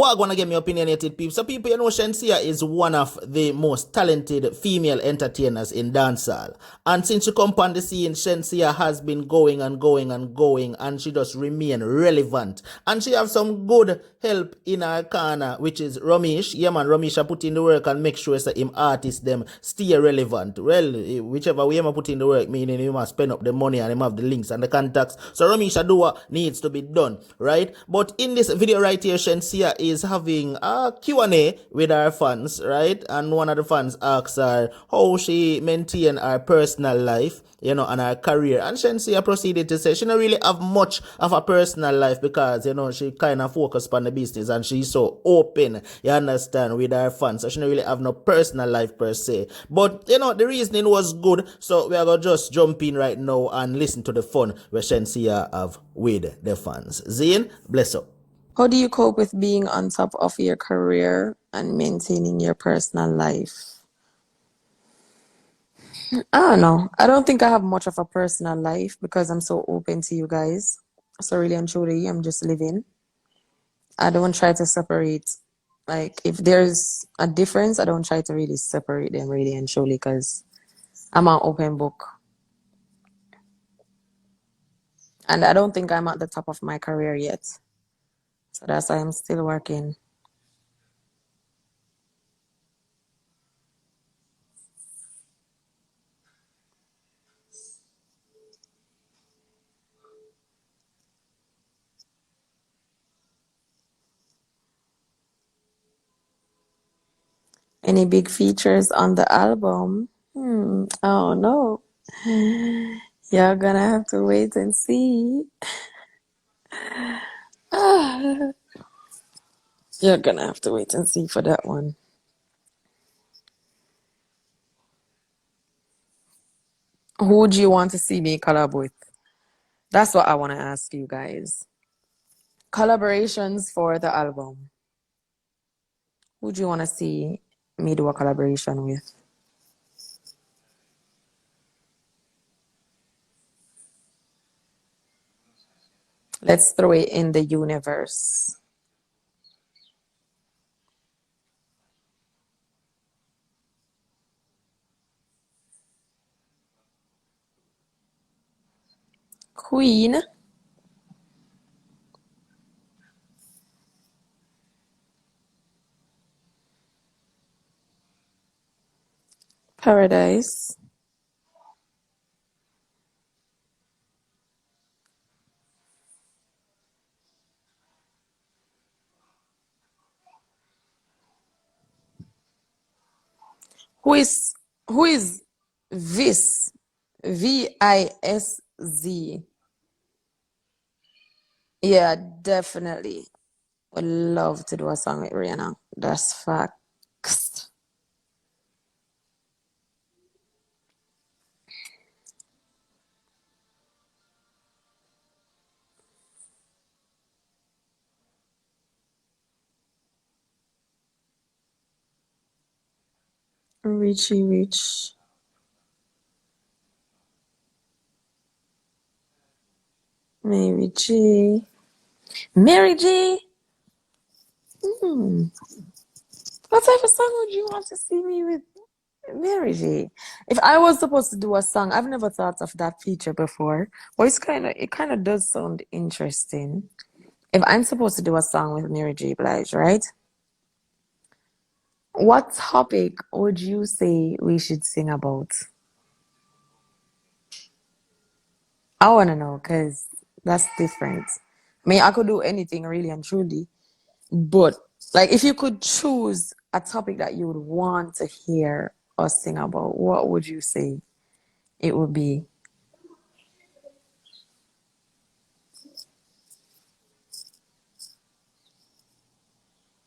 What gonna get me opinionated people? So people, you know, Shenseea is one of the most talented female entertainers in dancehall. And since she come on the scene, Shenseea has been going and going and going, and she just remain relevant. And she have some good help in her corner, which is Ramesh. Yeah man, Ramesh put in the work and make sure that him artists them stay relevant. Well, whichever way him put in the work, meaning he must spend up the money and him have the links and the contacts. So Ramesh do what needs to be done, right? But in this video right here, Shenseea is having a Q&A with her fans, right? And one of the fans asks her how she maintain her personal life, you know, and her career. And Shenseea proceeded to say she don't really have much of a personal life because, you know, she kind of focused on the business and she's so open, you understand, with her fans. So she don't really have no personal life per se. But, you know, the reasoning was good. So we are going to just jump in right now and listen to the fun where Shenseea have with the fans. Zane, bless up. How do you cope with being on top of your career and maintaining your personal life? I don't know. I don't think I have much of a personal life because I'm so open to you guys. So really and truly, I'm just living. I don't try to separate. Like, if there's a difference, I don't try to really separate them really and truly because I'm an open book. And I don't think I'm at the top of my career yet. So that's why I'm still working. Any big features on the album? Oh no. You're gonna have to wait and see. You're gonna have to wait and see for that one. Who would you want to see me collab with? That's what I want to ask you guys. Collaborations for the album. Who would you want to see me do a collaboration with? Let's throw it in the universe. Queen. Paradise. Who is Viz? Viz. Yeah, definitely. Would love to do a song with Rihanna. That's facts. Richie Rich. Mary G. Mary G. What type of song would you want to see me with Mary G? If I was supposed to do a song, I've never thought of that feature before. But it kind of does sound interesting. If I'm supposed to do a song with Mary J. Blige, right? What topic would you say we should sing about? I want to know because that's different. I mean, I could do anything really and truly, but like if you could choose a topic that you would want to hear us sing about, what would you say it would be?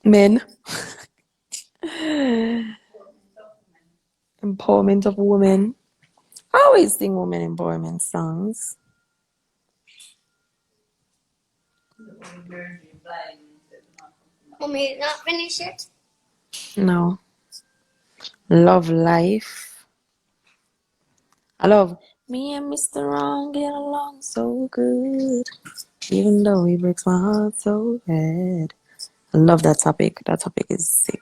Men. Empowerment of women. I always sing women empowerment songs. Mommy, not finish it? No. Love life. I love me and Mr. Wrong get along so good. Even though he breaks my heart so bad. I love that topic. That topic is sick.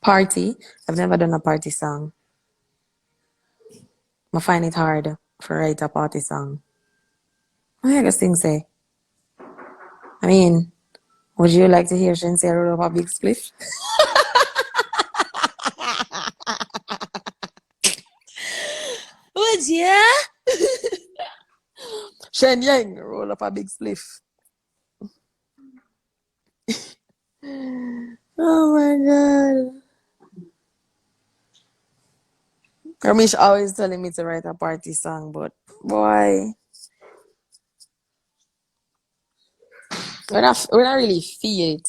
Party. I've never done a party song. I find it hard to write a party song. What I guess things say? I mean, would you like to hear Shenseea roll up a big spliff? Would ya? Shen Yang, roll up a big spliff. Oh my god. Ramesh always telling me to write a party song, but boy, when I really feel it,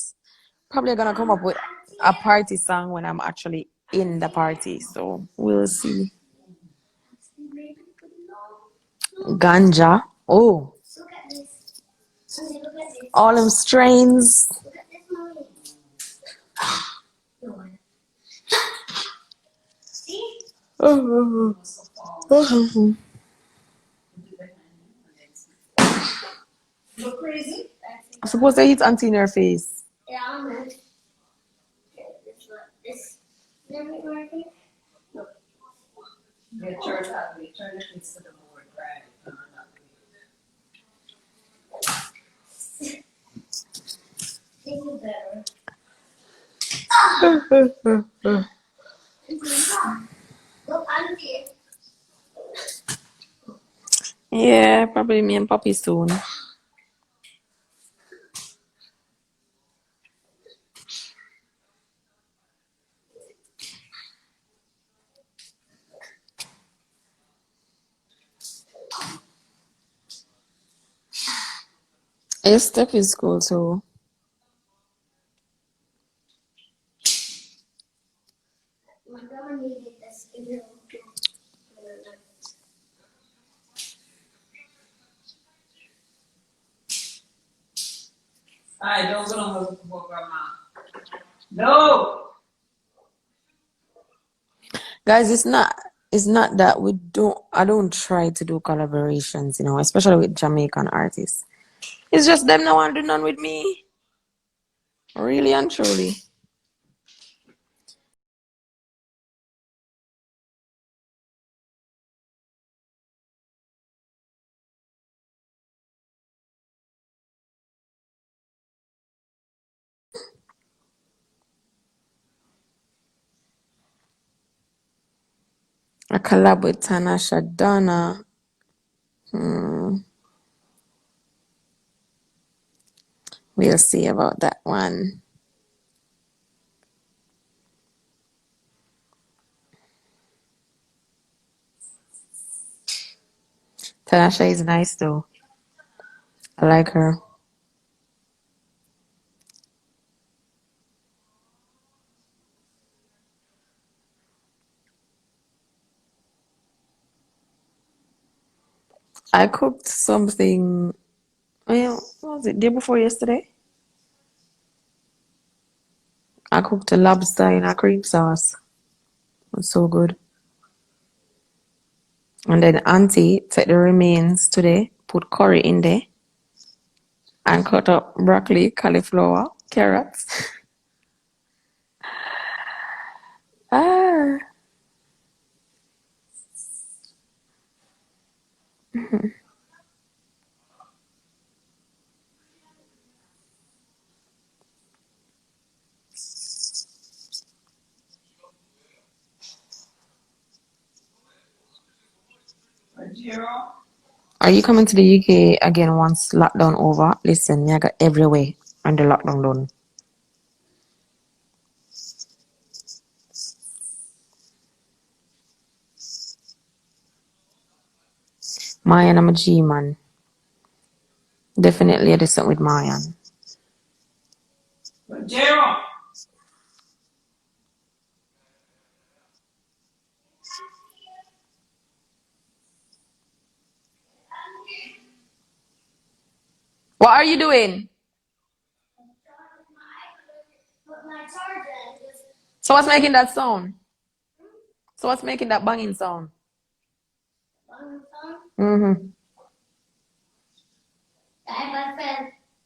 probably gonna come up with a party song when I'm actually in the party. So we'll see. Ganja. Oh, all them strains. Oh. I suppose they hit auntie in her face. Yeah, probably me and Poppy soon. Yes, Steph is cool too. Alright, don't go on for grandma. No! Guys, it's not that I don't try to do collaborations, especially with Jamaican artists. It's just them no want to do none with me. Really and truly. I collab with Tanasha Donna. We'll see about that one. Tanasha is nice though. I like her. I cooked something. Well, what was it? Day before yesterday? I cooked a lobster in a cream sauce. It was so good. And then Auntie took the remains today, put curry in there, and cut up broccoli, cauliflower, carrots. Ah. Are you coming to the UK again once lockdown over? Listen, I got everywhere when the lockdown done. Mayan, I'm a G man. Definitely I did something with Mayan. Gerald! What are you doing? So what's making that sound? So what's making that banging sound? Mm-hmm.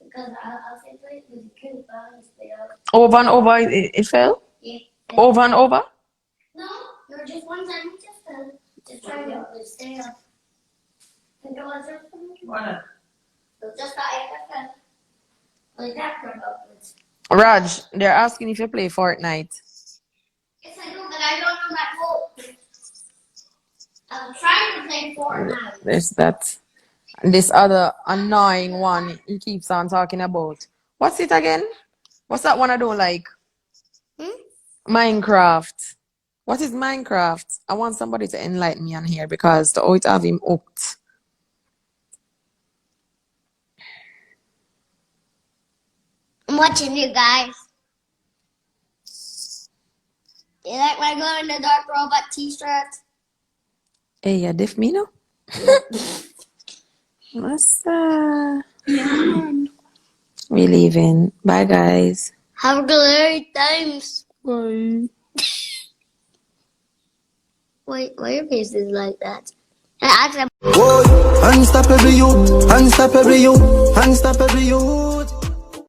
Because I'll say play it with the kid, but I'll just stay out. Over and over, it fell? Yeah. Over and over? No, you're just one time, just try to just stay up. Think it was just What? so just that like that for upwards. Raj, they're asking if you play Fortnite. Yes, I do, but I don't know that code. I'm trying to play Fortnite. There's that. And this other annoying one he keeps on talking about. What's it again? What's that one I don't like? Minecraft. What is Minecraft? I want somebody to enlighten me on here because the old have him hooked. I'm watching you guys. You like my glow in the dark robot t-shirt? Hey, you deaf me now? What's we leaving. Bye guys. Have a great times. Bye. Wait, why your face is like that? I actually Unstoppable you, unstoppable you, unstoppable you.